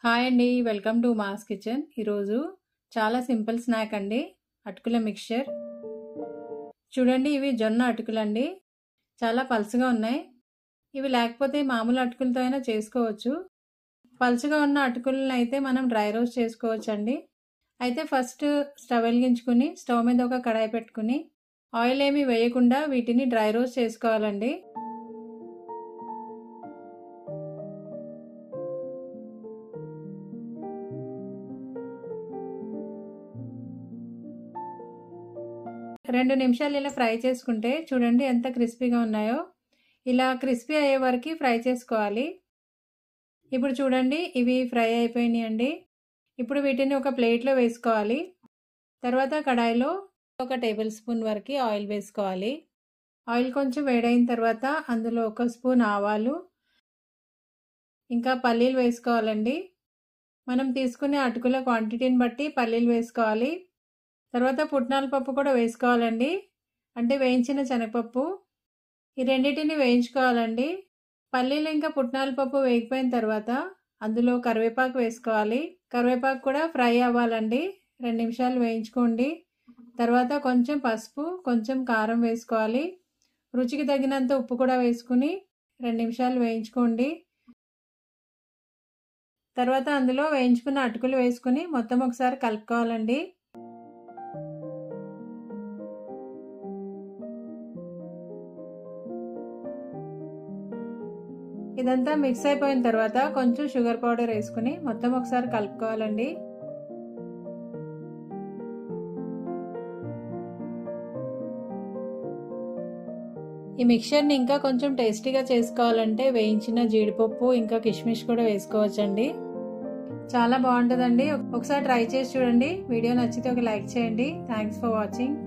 Hi అండి, welcome to mass kitchen. ఈరోజు చాలా సింపుల్ స్నాక్ అండి, అటుకుల మిక్చర్. చూడండి, ఇవి జొన్న అటుకులండి. చాలా పలుచగా ఉన్నాయి. ఇవి లేకపోతే మామూలు అటుకులతో అయినా చేసుకోవచ్చు. పలుచగా ఉన్న అటుకులను అయితే మనం డ్రై రోస్ట్ చేసుకోవచ్చు అండి. అయితే ఫస్ట్ స్టవ్ వెలిగించుకుని స్టవ్ మీద ఒక కడాయి పెట్టుకుని ఆయిల్ ఏమీ వేయకుండా వీటిని డ్రై రోస్ట్ చేసుకోవాలండి. రెండు నిమిషాలు ఇలా ఫ్రై చేసుకుంటే చూడండి ఎంత క్రిస్పీగా ఉన్నాయో. ఇలా క్రిస్పీ అయ్యే వరకు ఫ్రై చేసుకోవాలి. ఇప్పుడు చూడండి, ఇవి ఫ్రై అయిపోయినాయి అండి. ఇప్పుడు వీటిని ఒక ప్లేట్లో వేసుకోవాలి. తర్వాత కడాయిలో 1 టేబుల్ స్పూన్ వరకు ఆయిల్ వేసుకోవాలి. ఆయిల్ కొంచెం వేడైన తర్వాత అందులో 1 స్పూన్ ఆవాలు, ఇంకా పల్లీలు వేసుకోవాలండి. మనం తీసుకునే అటుకుల క్వాంటిటీని బట్టి పల్లీలు వేసుకోవాలి. తర్వాత పుట్నాల పప్పు కూడా వేసుకోవాలండి, అంటే వేయించిన శనగపప్పు. ఈ రెండింటిని వేయించుకోవాలండి. పల్లీలు ఇంకా పుట్నాల పప్పు వేగిపోయిన తర్వాత అందులో కరివేపాకు వేసుకోవాలి. కరివేపాకు కూడా ఫ్రై అవ్వాలండి. 2 నిమిషాలు వేయించుకోండి. తర్వాత కొంచెం పసుపు, కొంచెం కారం వేసుకోవాలి. రుచికి తగినంత ఉప్పు కూడా వేసుకుని 2 నిమిషాలు వేయించుకోండి. తర్వాత అందులో వేయించుకున్న అటుకులు వేసుకుని మొత్తం ఒకసారి కలుపుకోవాలండి. ఇదంతా మిక్స్ అయిపోయిన తర్వాత కొంచెం షుగర్ పౌడర్ వేసుకుని మొత్తం ఒకసారి కలుపుకోవాలండి. ఈ మిక్చర్ని ఇంకా కొంచెం టేస్టీగా చేసుకోవాలంటే వేయించిన జీడిపప్పు ఇంకా కిస్మిస్ కూడా వేసుకోవచ్చండి. చాలా బాగుంటుందండి. ఒకసారి ట్రై చేసి చూడండి. వీడియో నచ్చితే ఒక లైక్ చేయండి. Thanks for watching.